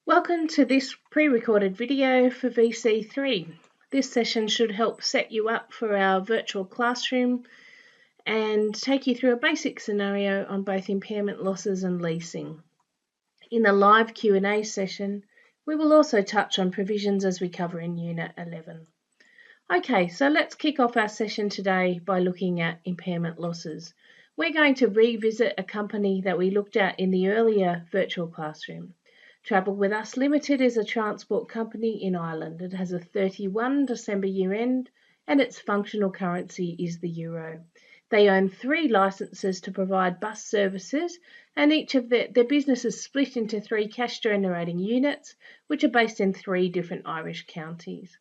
Welcome to this pre-recorded video for VC3. This session should help set you up for our virtual classroom and take you through a basic scenario on both impairment losses and leasing. In the live Q&A session, we will also touch on provisions as we cover in Unit 11. Okay, so let's kick off our session today by looking at impairment losses. We're going to revisit a company that we looked at in the earlier virtual classroom. Travel With Us Limited is a transport company in Ireland. It has a 31 December year end and its functional currency is the euro. They own 3 licenses to provide bus services, and each of their business is split into 3 cash generating units which are based in 3 different Irish counties.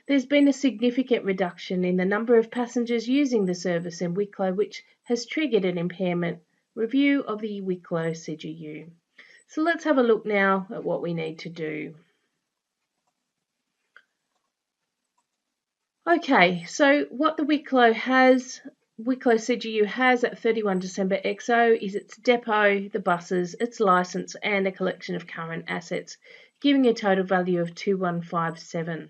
There's been a significant reduction in the number of passengers using the service in Wicklow, which has triggered an impairment review of the Wicklow CGU. So let's have a look now at what we need to do. Okay, so what the Wicklow CGU has at 31 December XO is its depot, the buses, its licence and a collection of current assets, giving a total value of 2157.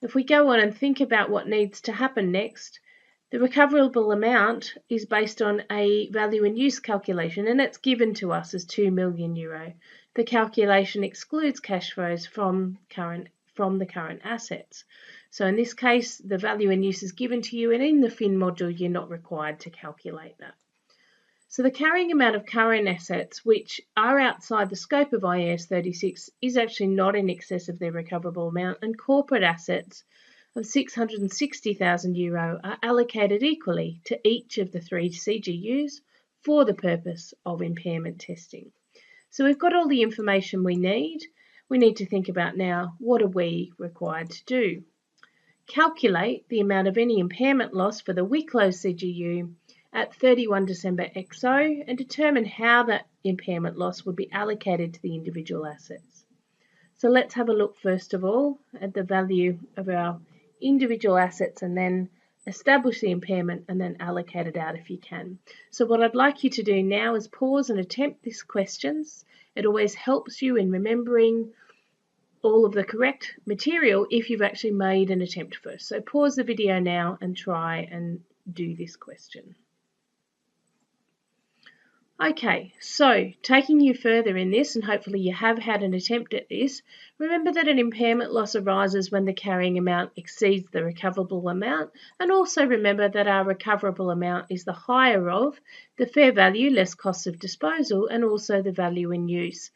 If we go on and think about what needs to happen next, the recoverable amount is based on a value in use calculation and it's given to us as €2 million. The calculation excludes cash flows from the current assets. So in this case, the value in use is given to you, and in the FIN module, you're not required to calculate that. So the carrying amount of current assets, which are outside the scope of IAS 36, is actually not in excess of their recoverable amount, and corporate assets of €660,000 are allocated equally to each of the 3 CGUs for the purpose of impairment testing. So we've got all the information we need. We need to think about now, what are we required to do? Calculate the amount of any impairment loss for the Wicklow CGU at 31 December XO and determine how that impairment loss would be allocated to the individual assets. So let's have a look first of all at the value of our individual assets and then establish the impairment and then allocate it out if you can. So what I'd like you to do now is pause and attempt these questions. It always helps you in remembering all of the correct material if you've actually made an attempt first. So pause the video now and try and do this question. Okay, so taking you further in this, and hopefully you have had an attempt at this, remember that an impairment loss arises when the carrying amount exceeds the recoverable amount, and also remember that our recoverable amount is the higher of the fair value less costs of disposal and also the value in use.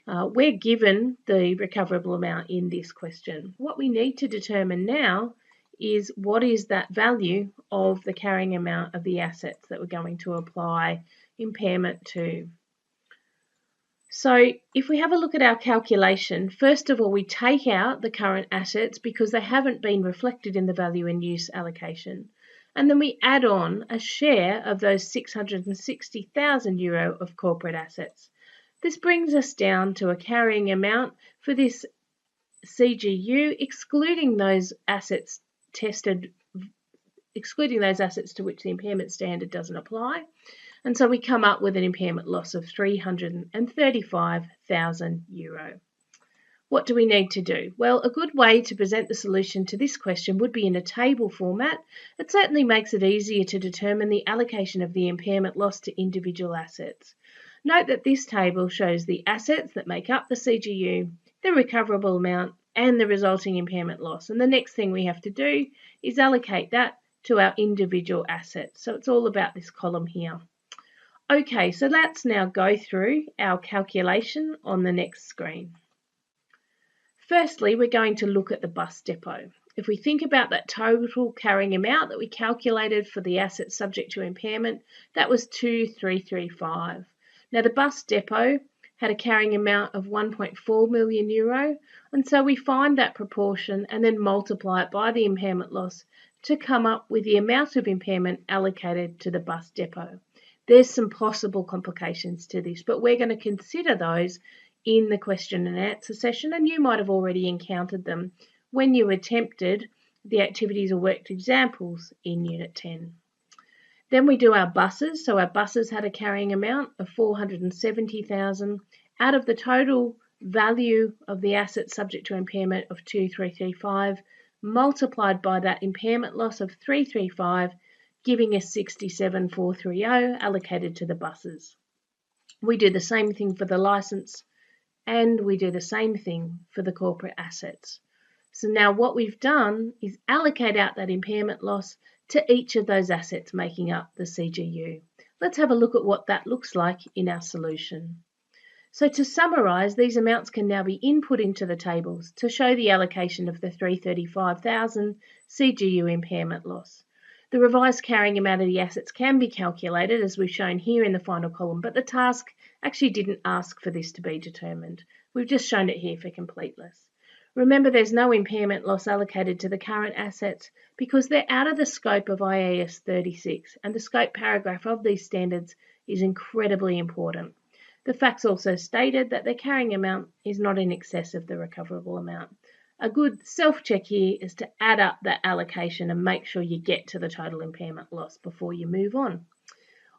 We're given the recoverable amount in this question. What we need to determine now is what is that value of the carrying amount of the assets that we're going to apply impairment to. So if we have a look at our calculation, first of all we take out the current assets because they haven't been reflected in the value in use allocation, and then we add on a share of those €660,000 of corporate assets. This brings us down to a carrying amount for this CGU, excluding those assets to which the impairment standard doesn't apply. And so we come up with an impairment loss of €335,000. What do we need to do? Well, a good way to present the solution to this question would be in a table format. It certainly makes it easier to determine the allocation of the impairment loss to individual assets. Note that this table shows the assets that make up the CGU, the recoverable amount, and the resulting impairment loss. And the next thing we have to do is allocate that to our individual assets. So it's all about this column here. Okay, so let's now go through our calculation on the next screen. Firstly, we're going to look at the bus depot. If we think about that total carrying amount that we calculated for the assets subject to impairment, that was 2335. Now the bus depot had a carrying amount of €1.4 million, and so we find that proportion and then multiply it by the impairment loss to come up with the amount of impairment allocated to the bus depot. There's some possible complications to this, but we're going to consider those in the question and answer session, and you might have already encountered them when you attempted the activities or worked examples in Unit 10. Then we do our buses. So our buses had a carrying amount of 470,000 out of the total value of the asset subject to impairment of 2,335 multiplied by that impairment loss of 335, giving us 67,430 allocated to the buses. We do the same thing for the license, and we do the same thing for the corporate assets. So now what we've done is allocate out that impairment loss to each of those assets making up the CGU. Let's have a look at what that looks like in our solution. So to summarise, these amounts can now be input into the tables to show the allocation of the 335,000 CGU impairment loss. The revised carrying amount of the assets can be calculated as we've shown here in the final column, but the task actually didn't ask for this to be determined. We've just shown it here for completeness. Remember, there's no impairment loss allocated to the current assets because they're out of the scope of IAS 36, and the scope paragraph of these standards is incredibly important. The facts also stated that the carrying amount is not in excess of the recoverable amount. A good self-check here is to add up that allocation and make sure you get to the total impairment loss before you move on.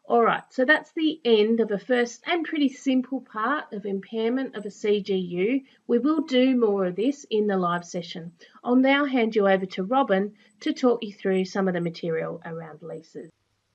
Alright, so that's the end of a first and pretty simple part of impairment of a CGU. We will do more of this in the live session. I'll now hand you over to Robin to talk you through some of the material around leases.